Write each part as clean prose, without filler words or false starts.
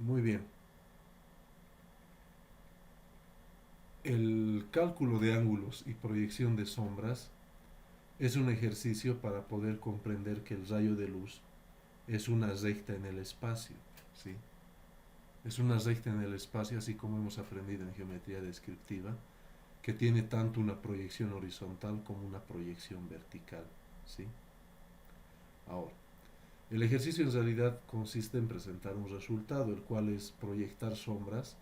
Muy bien. El cálculo de ángulos y proyección de sombras es un ejercicio para poder comprender que el rayo de luz es una recta en el espacio, ¿sí? Es una recta en el espacio, así como hemos aprendido en geometría descriptiva, que tiene tanto una proyección horizontal como una proyección vertical, ¿sí? Ahora, el ejercicio en realidad consiste en presentar un resultado, el cual es proyectar sombras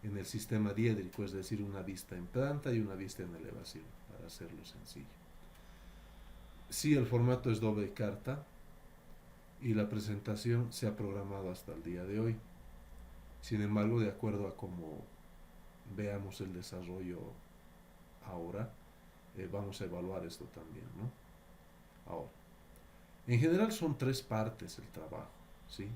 en el sistema diédrico, es decir, una vista en planta y una vista en elevación, para hacerlo sencillo. Si el formato es doble carta y la presentación se ha programado hasta el día de hoy. Sin embargo, de acuerdo a cómo veamos el desarrollo ahora, vamos a evaluar esto también, ¿no? Ahora, en general son tres partes el trabajo, ¿sí?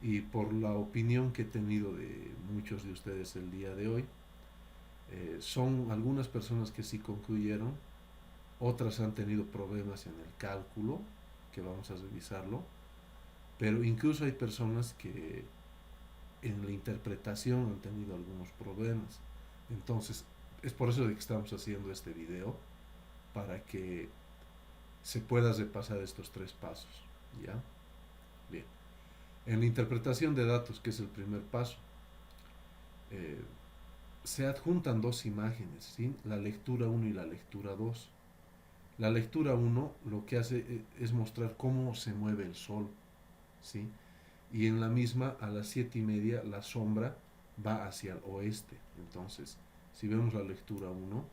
Y por la opinión que he tenido de muchos de ustedes el día de hoy, son algunas personas que sí concluyeron, otras han tenido problemas en el cálculo, que vamos a revisarlo, pero incluso hay personas que en la interpretación han tenido algunos problemas. Entonces, es por eso de que estamos haciendo este video, para que se pueda repasar estos tres pasos, ¿ya? Bien. En la interpretación de datos, que es el primer paso, eh, se adjuntan dos imágenes, ¿sí? La lectura uno y la lectura 2. La lectura uno lo que hace es mostrar cómo se mueve el sol, ¿sí? Y en la misma, a las 7:30, la sombra va hacia el oeste. Entonces, si vemos la lectura uno,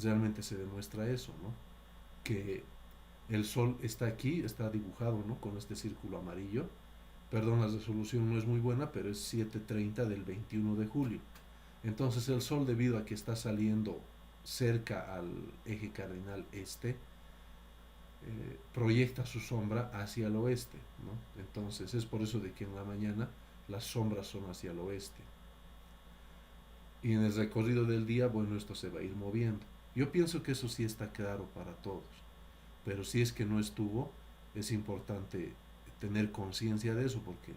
realmente se demuestra eso, ¿no? Que el sol está aquí, está dibujado, ¿no? Con este círculo amarillo. Perdón, la resolución no es muy buena, pero es 7:30 del 21 de julio. Entonces el sol, debido a que está saliendo cerca al eje cardinal este, proyecta su sombra hacia el oeste, ¿no? Entonces es por eso de que en la mañana las sombras son hacia el oeste. Y en el recorrido del día, bueno, esto se va a ir moviendo. Yo pienso que eso sí está claro para todos, pero si es que no estuvo, es importante tener conciencia de eso, porque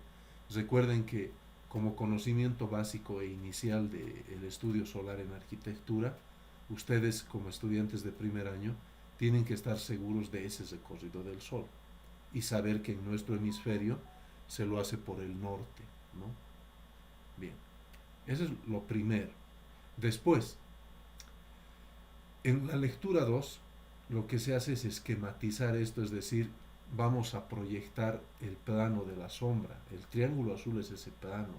recuerden que como conocimiento básico e inicial del estudio solar en arquitectura, ustedes como estudiantes de primer año tienen que estar seguros de ese recorrido del Sol y saber que en nuestro hemisferio se lo hace por el norte, ¿no? Bien, eso es lo primero. Después, en la lectura 2 lo que se hace es esquematizar esto, es decir, vamos a proyectar el plano de la sombra. El triángulo azul es ese plano,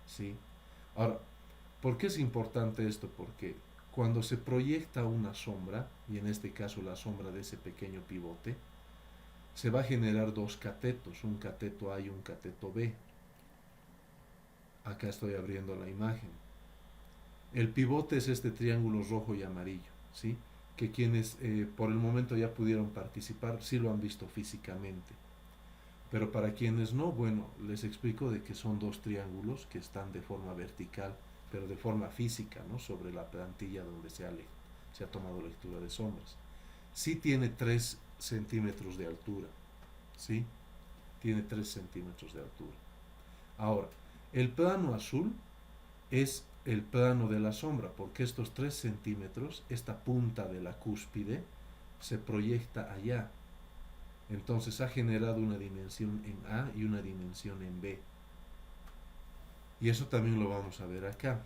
¿sí? Ahora, ¿por qué es importante esto? Porque cuando se proyecta una sombra, y en este caso la sombra de ese pequeño pivote, se va a generar dos catetos, un cateto A y un cateto B. Acá estoy abriendo la imagen. El pivote es este triángulo rojo y amarillo, ¿sí? Que quienes por el momento ya pudieron participar sí lo han visto físicamente. Pero para quienes no, bueno, les explico de que son dos triángulos que están de forma vertical, pero de forma física, ¿no? Sobre la plantilla donde se ha tomado lectura de sombras. Sí tiene 3 centímetros de altura, ¿sí? Tiene 3 centímetros de altura. Ahora, el plano azul es el plano de la sombra, porque estos 3 centímetros, esta punta de la cúspide, se proyecta allá. Entonces ha generado una dimensión en A y una dimensión en B. Y eso también lo vamos a ver acá.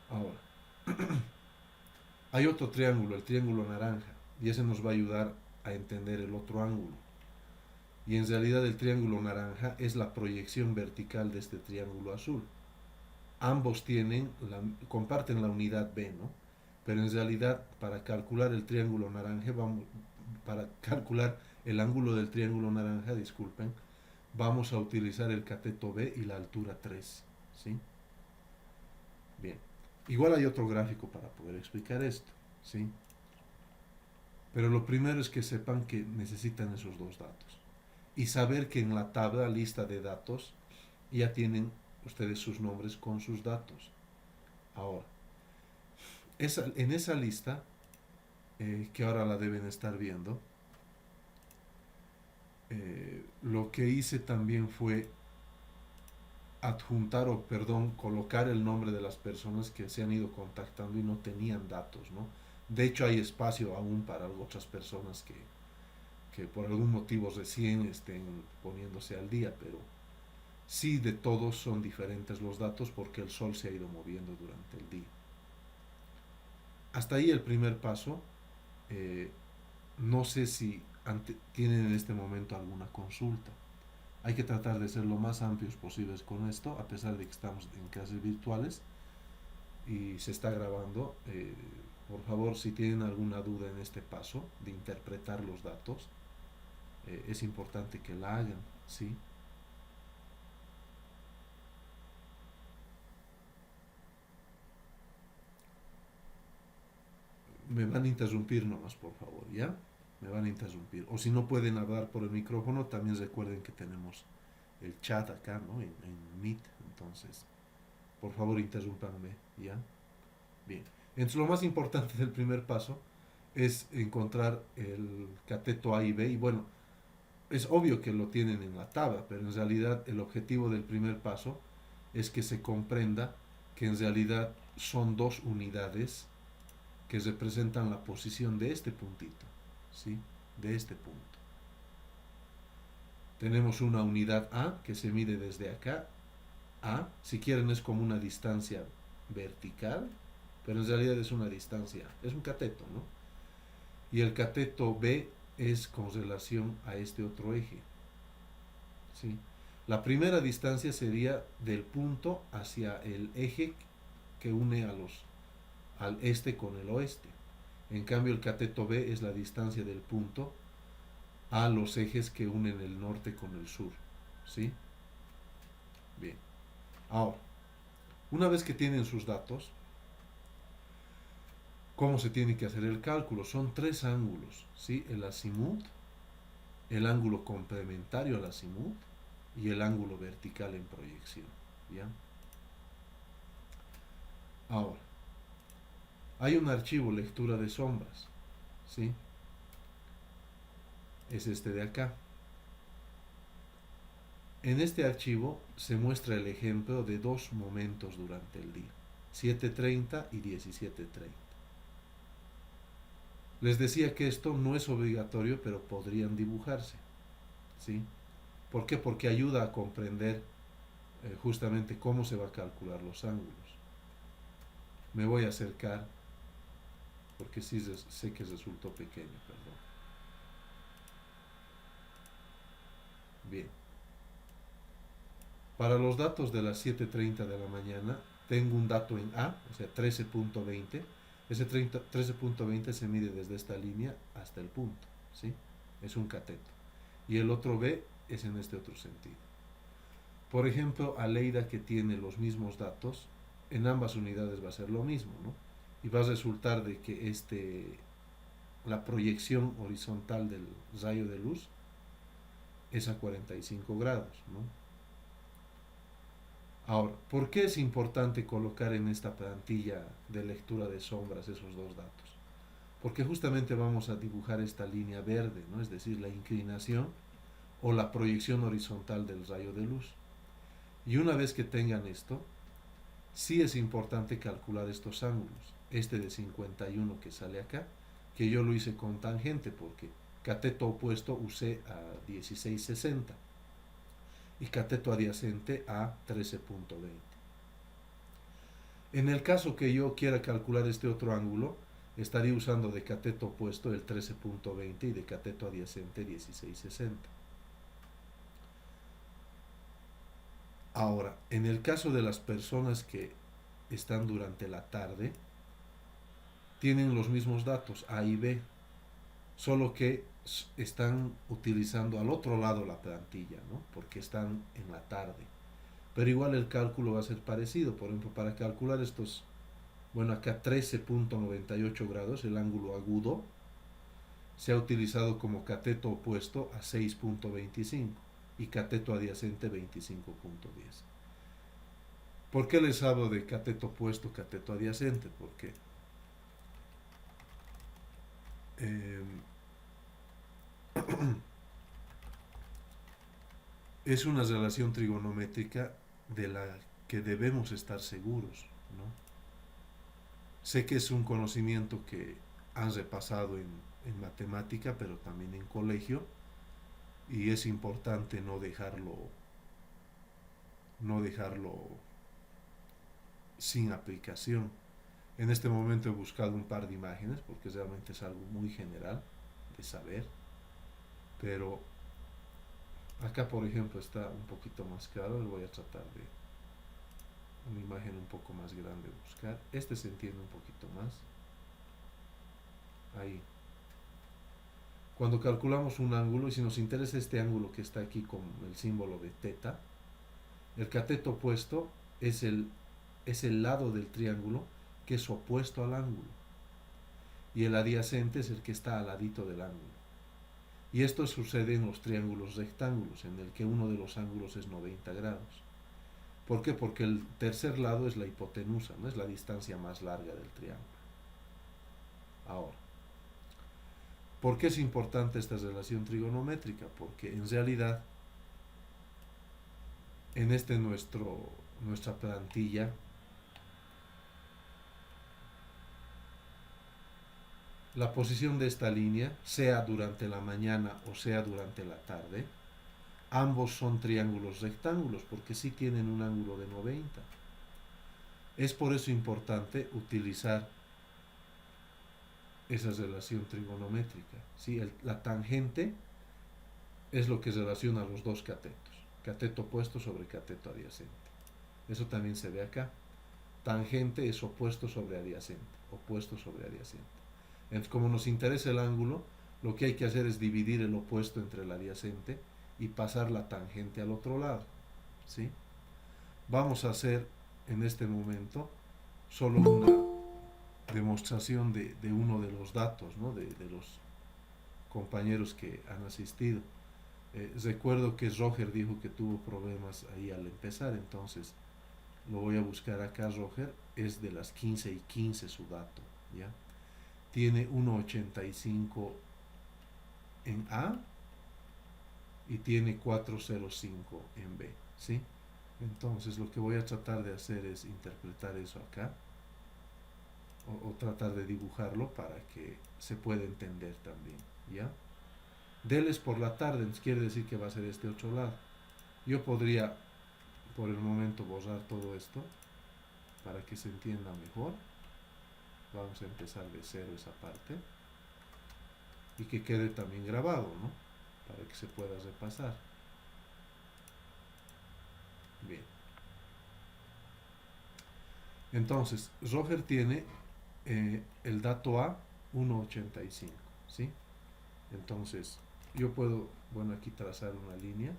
Ahora, hay otro triángulo, el triángulo naranja, y ese nos va a ayudar a entender el otro ángulo. Y en realidad el triángulo naranja es la proyección vertical de este triángulo azul. Ambos comparten la unidad B, ¿no? Pero en realidad, para calcular el triángulo naranja, para calcular el ángulo del triángulo naranja, disculpen, vamos a utilizar el cateto B y la altura 3, ¿sí? Bien. Igual hay otro gráfico para poder explicar esto, ¿sí? Pero lo primero es que sepan que necesitan esos dos datos. Y saber que en la tabla lista de datos ya tienen ustedes sus nombres con sus datos. Ahora, en esa lista que ahora la deben estar viendo. Lo que hice también fue adjuntar o, perdón, colocar el nombre de las personas que se han ido contactando y no tenían datos, ¿no? De hecho, hay espacio aún para otras personas que por algún motivo recién estén poniéndose al día, pero sí, de todos son diferentes los datos porque el sol se ha ido moviendo durante el día. Hasta ahí el primer paso. Eh, no sé si tienen en este momento alguna consulta. Hay que tratar de ser lo más amplios posibles con esto, a pesar de que estamos en clases virtuales y se está grabando. Por favor, si tienen alguna duda en este paso de interpretar los datos, es importante que la hagan, ¿sí? Me van a interrumpir nomás, por favor, ¿ya? Me van a interrumpir. O si no pueden hablar por el micrófono, también recuerden que tenemos el chat acá, ¿no? En Meet, entonces, por favor, interrúmpanme, ¿ya? Bien. Entonces, lo más importante del primer paso es encontrar el cateto A y B. Y bueno, es obvio que lo tienen en la tabla, pero en realidad el objetivo del primer paso es que se comprenda que en realidad son dos unidades que representan la posición de este puntito, ¿sí? De este punto. Tenemos una unidad A que se mide desde acá. A, si quieren, es como una distancia vertical, pero en realidad es una distancia, es un cateto, ¿no? Y el cateto B es con relación a este otro eje, ¿sí? La primera distancia sería del punto hacia el eje que une al este con el oeste. En cambio, el cateto B es la distancia del punto a los ejes que unen el norte con el sur, ¿sí? Bien. Ahora, una vez que tienen sus datos, ¿cómo se tiene que hacer el cálculo? Son tres ángulos, ¿sí? El azimut, el ángulo complementario al azimut y el ángulo vertical en proyección, ¿ya? Ahora, hay un archivo lectura de sombras, ¿sí? Es este de acá. En este archivo se muestra el ejemplo de dos momentos durante el día, 7:30 y 17:30. Les decía que esto no es obligatorio, pero podrían dibujarse, ¿sí? ¿Por qué? Porque ayuda a comprender justamente cómo se va a calcular los ángulos. Me voy a acercar porque sí sé que resultó pequeño, perdón. Bien. Para los datos de las 7:30 de la mañana, tengo un dato en A, o sea, 13.20. Ese 13.20 se mide desde esta línea hasta el punto, ¿sí? Es un cateto. Y el otro B es en este otro sentido. Por ejemplo, Aleida, que tiene los mismos datos, en ambas unidades va a ser lo mismo, ¿no? Y va a resultar de que la proyección horizontal del rayo de luz es a 45 grados, ¿no? Ahora, ¿por qué es importante colocar en esta plantilla de lectura de sombras esos dos datos? Porque justamente vamos a dibujar esta línea verde, ¿no? Es decir, la inclinación o la proyección horizontal del rayo de luz. Y una vez que tengan esto, sí es importante calcular estos ángulos. Este de 51 que sale acá, que yo lo hice con tangente porque cateto opuesto usé a 1660 y cateto adyacente a 13.20. En el caso que yo quiera calcular este otro ángulo, estaría usando de cateto opuesto el 13.20 y de cateto adyacente 1660. Ahora, en el caso de las personas que están durante la tarde, tienen los mismos datos, A y B, solo que están utilizando al otro lado la plantilla, ¿no? Porque están en la tarde. Pero igual el cálculo va a ser parecido. Por ejemplo, para calcular estos, bueno, acá 13.98 grados, el ángulo agudo, se ha utilizado como cateto opuesto a 6.25 y cateto adyacente 25.10. ¿Por qué les hablo de cateto opuesto, cateto adyacente? Porque eh, es una relación trigonométrica de la que debemos estar seguros, ¿no? Sé que es un conocimiento que han repasado en matemática, pero también en colegio, y es importante no dejarlo sin aplicación. En este momento he buscado un par de imágenes porque realmente es algo muy general de saber, pero acá por ejemplo está un poquito más claro. Le voy a tratar de una imagen un poco más grande buscar. Este se entiende un poquito más. Ahí. Cuando calculamos un ángulo, y si nos interesa este ángulo que está aquí con el símbolo de teta, el cateto opuesto es el lado del triángulo que es opuesto al ángulo. Y el adyacente es el que está al ladito del ángulo. Y esto sucede en los triángulos rectángulos, en el que uno de los ángulos es 90 grados. ¿Por qué? Porque el tercer lado es la hipotenusa, ¿no? Es la distancia más larga del triángulo. Ahora, ¿por qué es importante esta relación trigonométrica? Porque en realidad, en nuestra plantilla, la posición de esta línea, sea durante la mañana o sea durante la tarde, ambos son triángulos rectángulos porque sí tienen un ángulo de 90. Es por eso importante utilizar esa relación trigonométrica. ¿Sí? La tangente es lo que relaciona los dos catetos. Cateto opuesto sobre cateto adyacente. Eso también se ve acá. Tangente es opuesto sobre adyacente. Opuesto sobre adyacente. Entonces, como nos interesa el ángulo, lo que hay que hacer es dividir el opuesto entre el adyacente y pasar la tangente al otro lado. ¿Sí? Vamos a hacer en este momento solo una demostración de uno de los datos, ¿no? de los compañeros que han asistido. Recuerdo que Roger dijo que tuvo problemas ahí al empezar, entonces lo voy a buscar acá. Roger es de las 15:15 su dato, ¿ya? Tiene 1,85 en A y tiene 4,05 en B, ¿sí? Entonces lo que voy a tratar de hacer es interpretar eso acá, o tratar de dibujarlo para que se pueda entender también, ¿ya? Del es por la tarde, entonces quiere decir que va a ser este otro lado. Yo podría por el momento borrar todo esto para que se entienda mejor. Vamos a empezar de cero esa parte y que quede también grabado, ¿no? Para que se pueda repasar. Bien. Entonces, Roger tiene el dato A 1,85, ¿sí? Entonces, yo puedo, bueno, aquí trazar una línea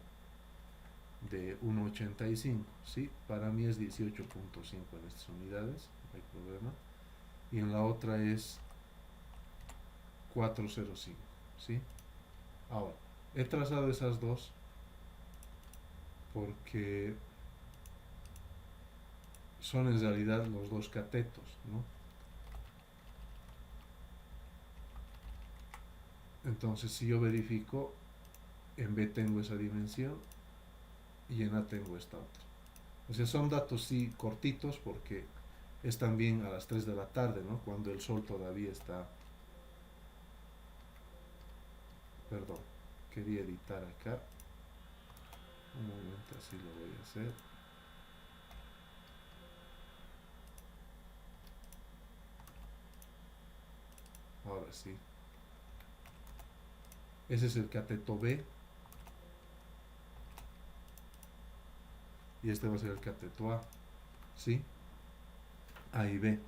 de 1,85, ¿sí? Para mí es 18,5 en estas unidades, no hay problema. Y en la otra es 4,05, ¿sí? Ahora, he trazado esas dos porque son en realidad los dos catetos, ¿no? Entonces, si yo verifico, en B tengo esa dimensión y en A tengo esta otra. O sea, son datos sí cortitos porque es también a las 3 de la tarde, ¿no? Cuando el sol todavía está... Perdón, quería editar acá. Un momento, así lo voy a hacer. Ahora sí. Ese es el cateto B. Y este va a ser el cateto A. ¿Sí? A y B.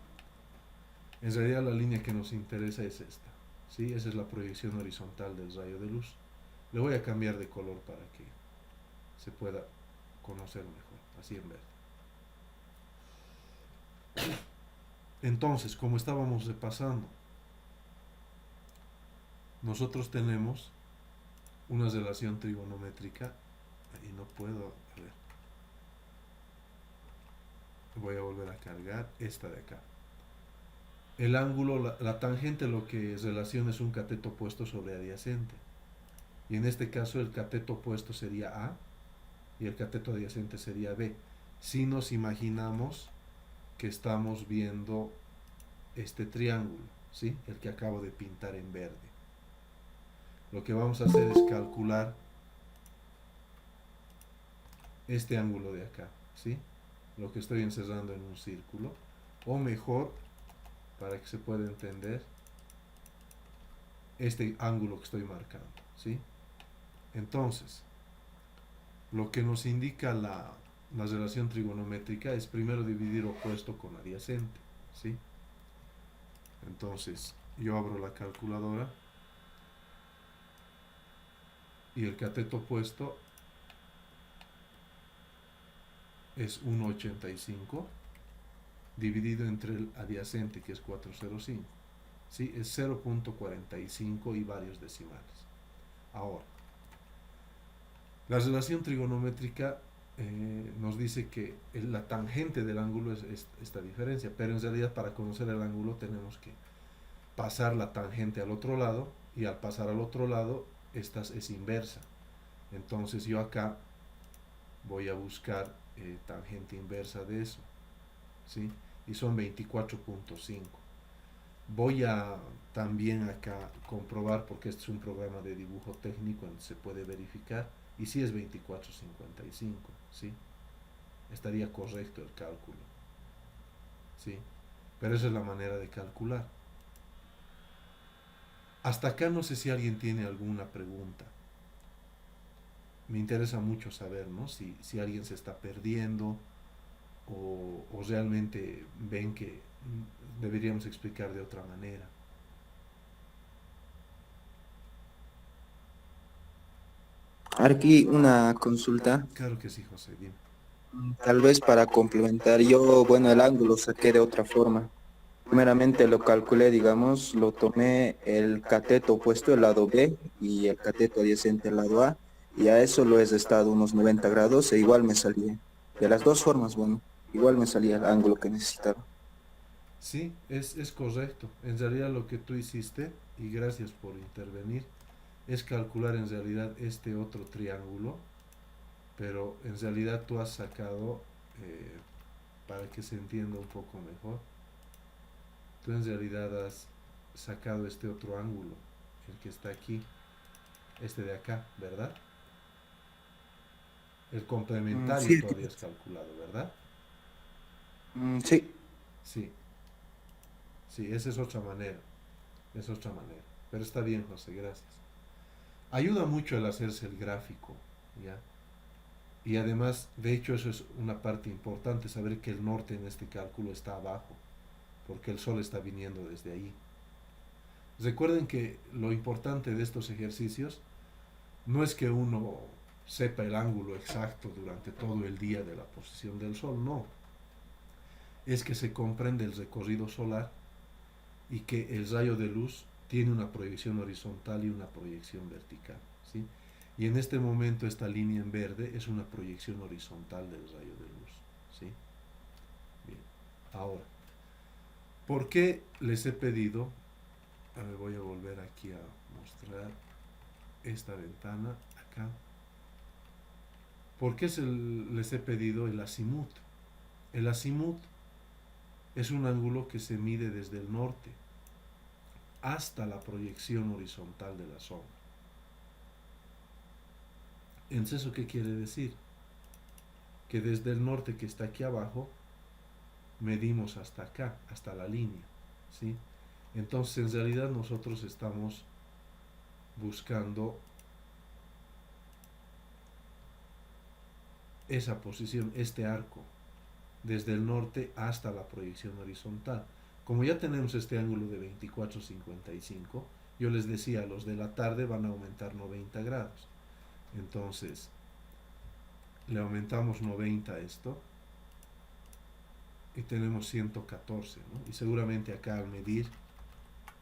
En realidad la línea que nos interesa es esta. ¿Sí? Esa es la proyección horizontal del rayo de luz. Le voy a cambiar de color para que se pueda conocer mejor. Así en verde. Entonces, como estábamos repasando, nosotros tenemos una relación trigonométrica y no puedo, a ver, voy a volver a cargar esta de acá. El ángulo, la tangente lo que relaciona es un cateto opuesto sobre adyacente. Y en este caso el cateto opuesto sería A y el cateto adyacente sería B. Si nos imaginamos que estamos viendo este triángulo, ¿sí? El que acabo de pintar en verde. Lo que vamos a hacer es calcular este ángulo de acá, ¿sí? Lo que estoy encerrando en un círculo. O mejor, para que se pueda entender, este ángulo que estoy marcando, ¿sí? Entonces, lo que nos indica la relación trigonométrica es primero dividir opuesto con adyacente, ¿sí? Entonces, yo abro la calculadora y el cateto opuesto es 1,85 dividido entre el adyacente, que es 405, ¿sí? Es 0,45 y varios decimales. Ahora, la relación trigonométrica nos dice que la tangente del ángulo es esta diferencia, pero en realidad para conocer el ángulo tenemos que pasar la tangente al otro lado, y al pasar al otro lado esta es inversa. Entonces yo acá voy a buscar tangente inversa de eso, ¿sí? Y son 24,5. Voy a también acá comprobar, porque este es un programa de dibujo técnico donde se puede verificar, y si es 24,55, ¿sí? Estaría correcto el cálculo, ¿sí? Pero esa es la manera de calcular. Hasta acá no sé si alguien tiene alguna pregunta. Me interesa mucho saber, ¿no? Si alguien se está perdiendo o realmente ven que deberíamos explicar de otra manera. Aquí una consulta, Claro que sí, José, dime. tal vez para complementar. Yo, bueno, el ángulo saqué de otra forma. Primeramente lo calculé, digamos, lo tomé el cateto opuesto, el lado B, y el cateto adyacente, el lado A, y a eso lo he restado unos 90 grados e igual me salía. De las dos formas, bueno, igual me salía el ángulo que necesitaba. Sí, es correcto. En realidad lo que tú hiciste, y gracias por intervenir, es calcular en realidad este otro triángulo, pero en realidad tú has sacado, eh, para que se entienda un poco mejor, tú en realidad has sacado este otro ángulo, el que está aquí, este de acá, ¿verdad? El complementario Sí, tú habías calculado, ¿verdad? sí. Sí, sí, esa es otra manera, es otra manera. Pero está bien, José, gracias. Ayuda mucho el hacerse el gráfico, ¿ya? Y además, de hecho, eso es una parte importante, saber que el norte en este cálculo está abajo, porque el sol está viniendo desde ahí. Recuerden que lo importante de estos ejercicios no es que uno sepa el ángulo exacto durante todo el día de la posición del sol, no. Es que se comprende el recorrido solar y que el rayo de luz tiene una proyección horizontal y una proyección vertical, ¿sí? Y en este momento esta línea en verde es una proyección horizontal del rayo de luz, ¿sí? Bien. Ahora, ¿por qué les he pedido? A ver, voy a volver aquí a mostrar esta ventana acá. ¿Por qué les he pedido el azimut? El azimut es un ángulo que se mide desde el norte hasta la proyección horizontal de la sombra. Entonces, ¿eso qué quiere decir? Que desde el norte, que está aquí abajo, medimos hasta acá, hasta la línea, ¿sí? Entonces, en realidad nosotros estamos buscando esa posición, este arco, desde el norte hasta la proyección horizontal. Como ya tenemos este ángulo de 24,55, yo les decía, los de la tarde van a aumentar 90 grados. Entonces, le aumentamos 90 a esto y tenemos 114, ¿no? Y seguramente acá al medir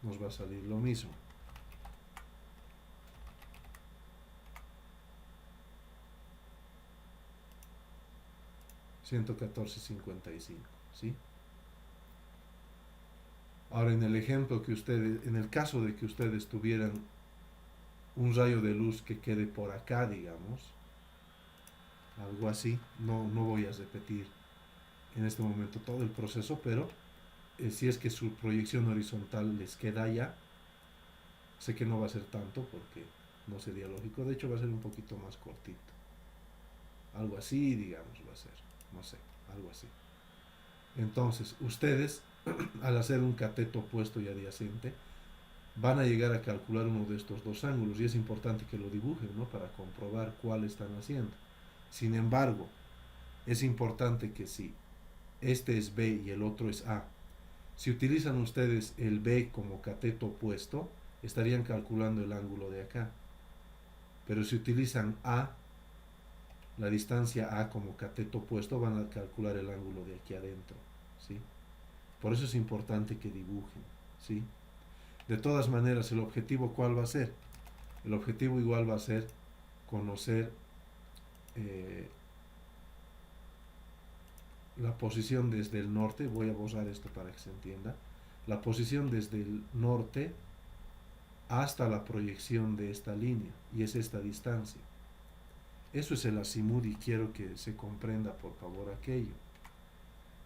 nos va a salir lo mismo. 114,55, ¿sí? Ahora, en el ejemplo que ustedes, en el caso de que ustedes tuvieran un rayo de luz que quede por acá, digamos, algo así, no voy a repetir en este momento todo el proceso, pero si es que su proyección horizontal les queda ya, sé que no va a ser tanto porque no sería lógico, de hecho va a ser un poquito más cortito. Algo así, digamos, va a ser, no sé, algo así. Entonces, ustedes, al hacer un cateto opuesto y adyacente, van a llegar a calcular uno de estos dos ángulos y es importante que lo dibujen, ¿no? Para comprobar cuál están haciendo. Sin embargo, es importante que si este es B y el otro es A, si utilizan ustedes el B como cateto opuesto, estarían calculando el ángulo de acá. Pero si utilizan A, la distancia A como cateto opuesto, van a calcular el ángulo de aquí adentro, ¿sí? Por eso es importante que dibujen, ¿sí? De todas maneras, ¿el objetivo cuál va a ser? El objetivo igual va a ser conocer eh, la posición desde el norte. Voy a borrar esto para que se entienda. La posición desde el norte hasta la proyección de esta línea, y es esta distancia. Eso es el azimut y quiero que se comprenda por favor aquello.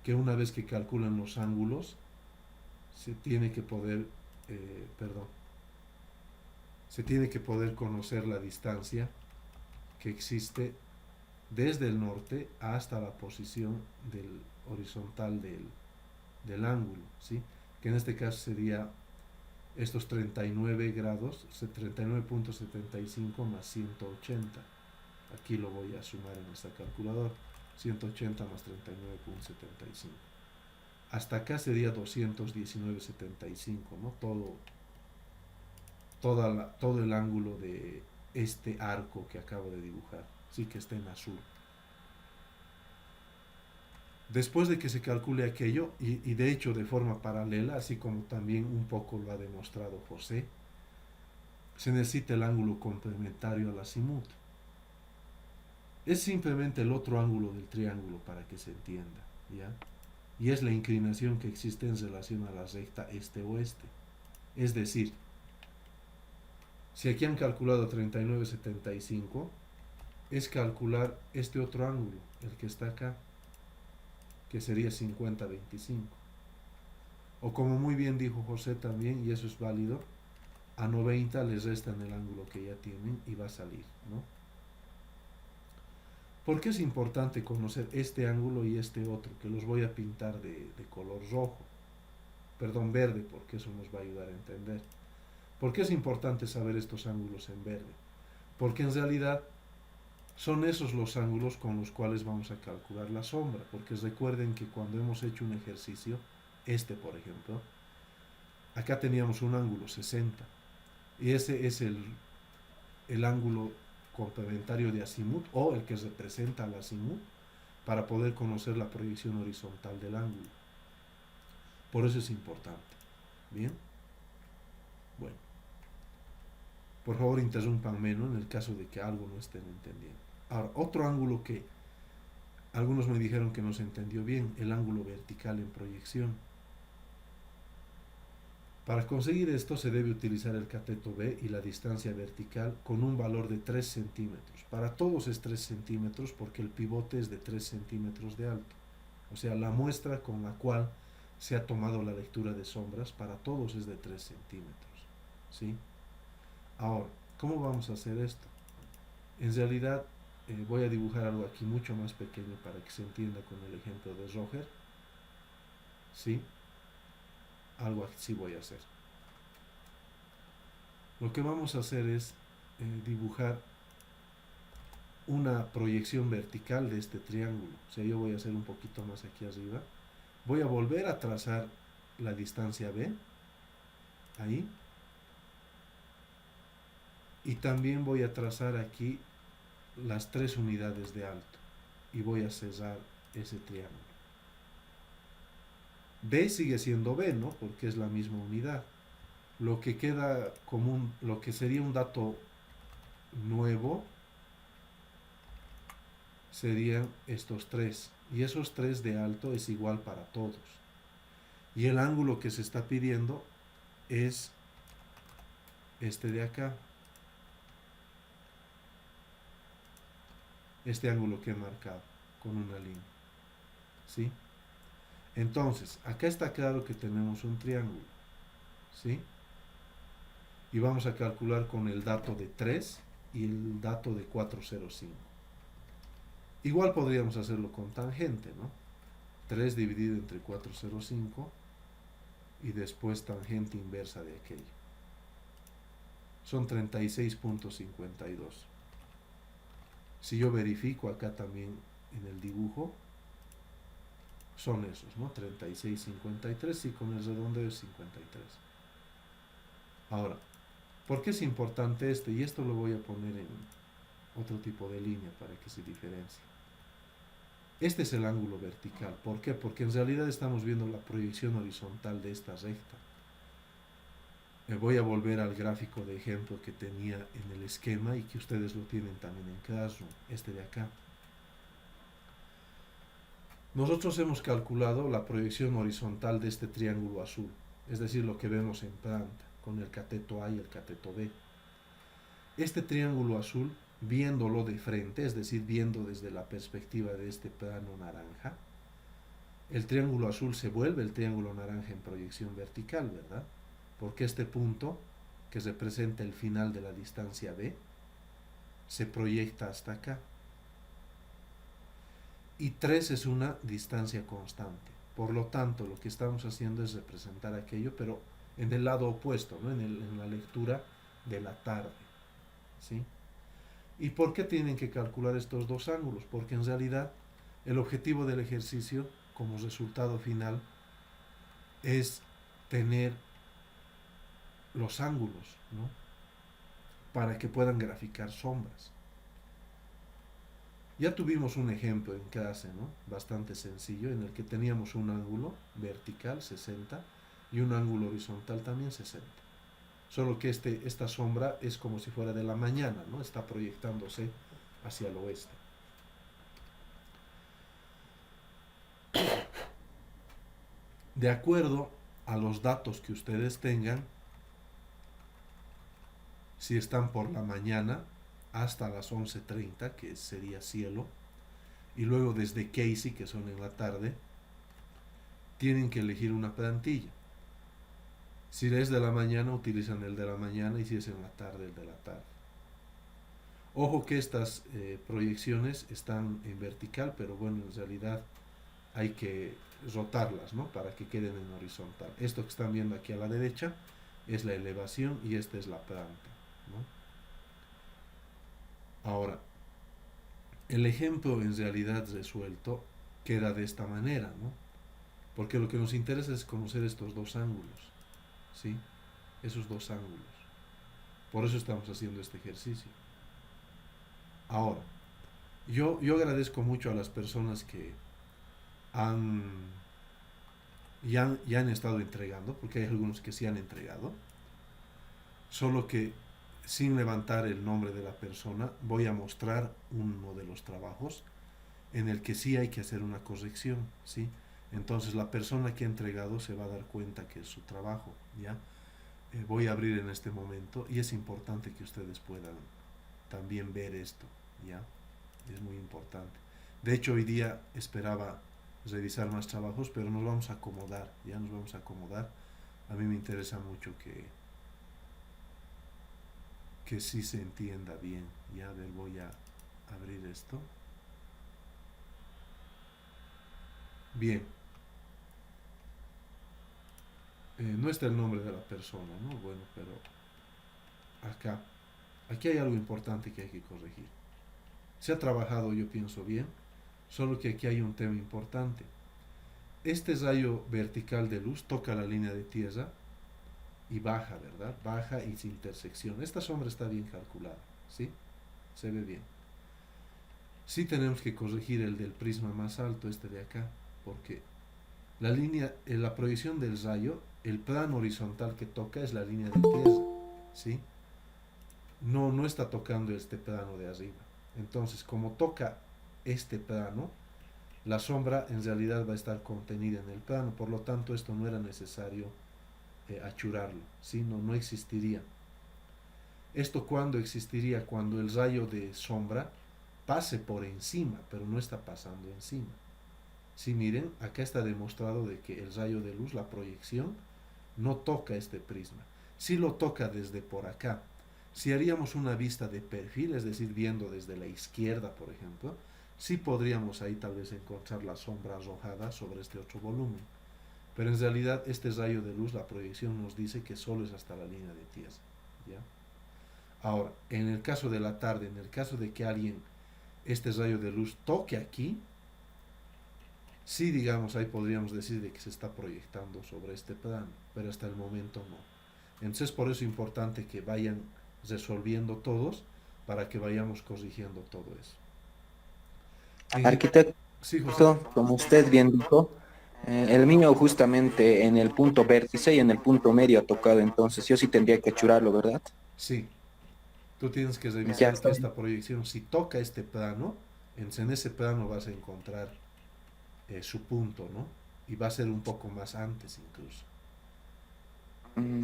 Que una vez que calculan los ángulos, se tiene que poder, perdón, se tiene que poder conocer la distancia que existe desde el norte hasta la posición del horizontal del ángulo, ¿sí? Que en este caso sería estos 39 grados, 39.75 más 180. Aquí lo voy a sumar en esta calculadora. 180 más 39.75. Hasta acá sería 219.75, ¿no? Todo el ángulo de este arco que acabo de dibujar, sí, que está en azul. Después de que se calcule aquello, y de hecho de forma paralela, así como también un poco lo ha demostrado José, se necesita el ángulo complementario al azimut. Es simplemente el otro ángulo del triángulo para que se entienda, ¿ya? Y es la inclinación que existe en relación a la recta este-oeste. Es decir, si aquí han calculado 39.75, es calcular este otro ángulo, el que está acá, que sería 50.25. O como muy bien dijo José también, y eso es válido, a 90 les restan el ángulo que ya tienen y va a salir, ¿no? ¿Por qué es importante conocer este ángulo y este otro? Que los voy a pintar de color rojo, perdón, verde, porque eso nos va a ayudar a entender. ¿Por qué es importante saber estos ángulos en verde? Porque en realidad son esos los ángulos con los cuales vamos a calcular la sombra, porque recuerden que cuando hemos hecho un ejercicio, este por ejemplo, acá teníamos un ángulo 60, y ese es el ángulo complementario de azimut, o el que representa al azimut, para poder conocer la proyección horizontal del ángulo. Por eso es importante. ¿Bien? Bueno. Por favor, interrumpan menos en el caso de que algo no estén entendiendo. Ahora, otro ángulo que algunos me dijeron que no se entendió bien, el ángulo vertical en proyección. Para conseguir esto se debe utilizar el cateto B y la distancia vertical con un valor de 3 centímetros. Para todos es 3 centímetros porque el pivote es de 3 centímetros de alto. O sea, la muestra con la cual se ha tomado la lectura de sombras para todos es de 3 centímetros. ¿Sí? Ahora, ¿cómo vamos a hacer esto? En realidad voy a dibujar algo aquí mucho más pequeño para que se entienda con el ejemplo de Roger. ¿Sí? Algo así voy a hacer. Lo que vamos a hacer es dibujar una proyección vertical de este triángulo. O sea, yo voy a hacer un poquito más aquí arriba. Voy a volver a trazar la distancia B. Ahí. Y también voy a trazar aquí las 3 unidades de alto. Y voy a cerrar ese triángulo. B sigue siendo B, ¿no? Porque es la misma unidad. Lo que queda común, lo que sería un dato nuevo, serían estos 3. Y esos 3 de alto es igual para todos. Y el ángulo que se está pidiendo es este de acá, este ángulo que he marcado con una línea, ¿sí? Entonces, acá está claro que tenemos un triángulo, ¿sí? Y vamos a calcular con el dato de 3 y el dato de 405. Igual podríamos hacerlo con tangente, ¿no? 3 dividido entre 405 y después tangente inversa de aquello. Son 36.52. Si yo verifico acá también en el dibujo, son esos, ¿no? 36.53 y con el redondeo es 53. Ahora, ¿por qué es importante este? Y esto lo voy a poner en otro tipo de línea para que se diferencie. Este es el ángulo vertical. ¿Por qué? Porque en realidad estamos viendo la proyección horizontal de esta recta. Me voy a volver al gráfico de ejemplo que tenía en el esquema y que ustedes lo tienen también en Classroom, este de acá. Nosotros hemos calculado la proyección horizontal de este triángulo azul, es decir, lo que vemos en planta, con el cateto A y el cateto B. Este triángulo azul, viéndolo de frente, es decir, viendo desde la perspectiva de este plano naranja, el triángulo azul se vuelve el triángulo naranja en proyección vertical, ¿verdad? Porque este punto, que representa el final de la distancia B, se proyecta hasta acá. Y 3 es una distancia constante. Por lo tanto, lo que estamos haciendo es representar aquello, pero en el lado opuesto, ¿no? En la lectura de la tarde, ¿sí? ¿Y por qué tienen que calcular estos dos ángulos? Porque en realidad el objetivo del ejercicio, como resultado final, es tener los ángulos, ¿no? Para que puedan graficar sombras. Ya tuvimos un ejemplo en clase, ¿no? Bastante sencillo, en el que teníamos un ángulo vertical 60 y un ángulo horizontal también 60. Solo que esta sombra es como si fuera de la mañana, ¿no? Está proyectándose hacia el oeste. De acuerdo a los datos que ustedes tengan, si están por la mañana hasta las 11:30, que sería cielo, y luego desde Casey, que son en la tarde, tienen que elegir una plantilla. Si es de la mañana, utilizan el de la mañana, y si es en la tarde, el de la tarde. Ojo que estas proyecciones están en vertical, pero bueno, en realidad hay que rotarlas, ¿no? Para que queden en horizontal. Esto que están viendo aquí a la derecha es la elevación y esta es la planta, ¿no? Ahora, el ejemplo en realidad resuelto queda de esta manera, ¿no? Porque lo que nos interesa es conocer estos dos ángulos, ¿sí? Esos dos ángulos. Por eso estamos haciendo este ejercicio. Ahora, yo agradezco mucho a las personas que han ya han estado entregando, porque hay algunos que sí han entregado, solo que sin levantar el nombre de la persona voy a mostrar uno de los trabajos en el que sí hay que hacer una corrección, ¿sí? Entonces la persona que ha entregado se va a dar cuenta que es su trabajo, ¿ya? Voy a abrir en este momento y es importante que ustedes puedan también ver esto, ¿ya? Es muy importante. De hecho, hoy día esperaba revisar más trabajos, pero nos vamos a acomodar, ya nos vamos a acomodar. A mí me interesa mucho que sí se entienda bien. Ya, a ver, voy a abrir esto. Bien. No está el nombre de la persona, ¿no? Bueno, pero aquí hay algo importante que hay que corregir. Se ha trabajado, yo pienso, bien, solo que aquí hay un tema importante. Este rayo vertical de luz toca la línea de tierra y baja, ¿verdad? Baja y sin intersección. Esta sombra está bien calculada, ¿sí? Se ve bien. Sí tenemos que corregir el del prisma más alto, este de acá, porque la línea, en la proyección del rayo, el plano horizontal que toca es la línea de tierra, ¿sí? No está tocando este plano de arriba. Entonces, como toca este plano, La sombra en realidad va a estar contenida en el plano, por lo tanto esto no era necesario achurarlo, ¿sí? No existiría. ¿Esto cuándo existiría? Cuando el rayo de sombra pase por encima, pero no está pasando encima. Si miren, acá está demostrado de que el rayo de luz, la proyección, no toca este prisma. Si lo toca desde por acá, si haríamos una vista de perfil, es decir, viendo desde la izquierda, por ejemplo, sí podríamos ahí tal vez encontrar la sombra arrojada sobre este otro volumen. Pero en realidad este rayo de luz, la proyección nos dice que solo es hasta la línea de tierra, ¿ya? Ahora, en el caso de la tarde, en el caso de que alguien, este rayo de luz toque aquí, sí, digamos, ahí podríamos decir de que se está proyectando sobre este plano, pero hasta el momento no. Entonces, por eso es importante que vayan resolviendo todos para que vayamos corrigiendo todo eso. Arquitecto, Sí, José. como usted bien dijo, el mío justamente en el punto vértice y en el punto medio ha tocado, entonces yo sí tendría que achurarlo, ¿verdad? Sí, tú tienes que Ya revisar que está. esta proyección, si toca este plano, en ese plano vas a encontrar su punto, ¿no? Y va a ser un poco más antes incluso.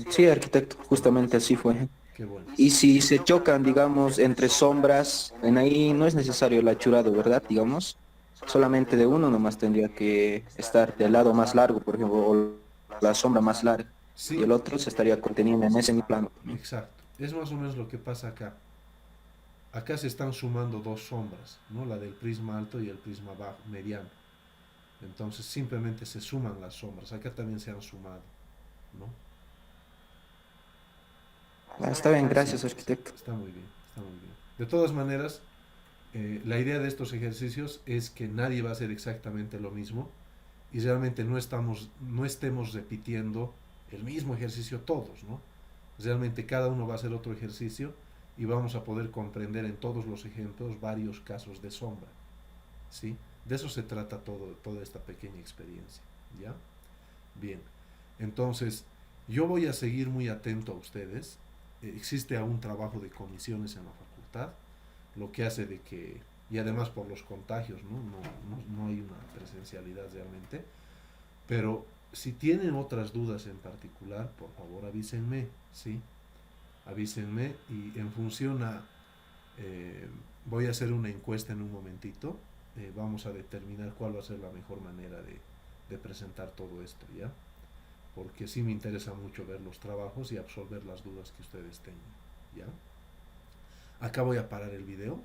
Sí, arquitecto, justamente así fue. Qué bueno. Y si se chocan, digamos, entre sombras, en ahí no es necesario el achurado, ¿verdad? Digamos, solamente de uno nomás tendría que estar del lado más largo, por ejemplo, o la sombra más larga, y Sí, el otro se estaría conteniendo en ese mi plano. exacto. Es más o menos lo que pasa acá. Acá se están sumando dos sombras, ¿no? La del prisma alto y el prisma bajo, mediano. Entonces simplemente se suman las sombras. Acá también se han sumado, ¿no? Está bien, Sí, gracias, arquitecto. está muy bien, está muy bien. De todas maneras, la idea de estos ejercicios es que nadie va a hacer exactamente lo mismo y realmente no estemos repitiendo el mismo ejercicio todos, ¿no? Realmente cada uno va a hacer otro ejercicio y vamos a poder comprender en todos los ejemplos varios casos de sombra, ¿sí? De eso se trata toda esta pequeña experiencia, ¿ya? Bien, entonces yo voy a seguir muy atento a ustedes. Existe aún trabajo de comisiones en la facultad, lo que hace de que, y además por los contagios, ¿no? No hay una presencialidad realmente, pero si tienen otras dudas en particular, por favor avísenme, ¿sí? Avísenme y en función a, eh, voy a hacer una encuesta en un momentito, vamos a determinar cuál va a ser la mejor manera de presentar todo esto, ¿ya? Porque sí me interesa mucho ver los trabajos y absorber las dudas que ustedes tengan, ¿ya? Acá voy a parar el video.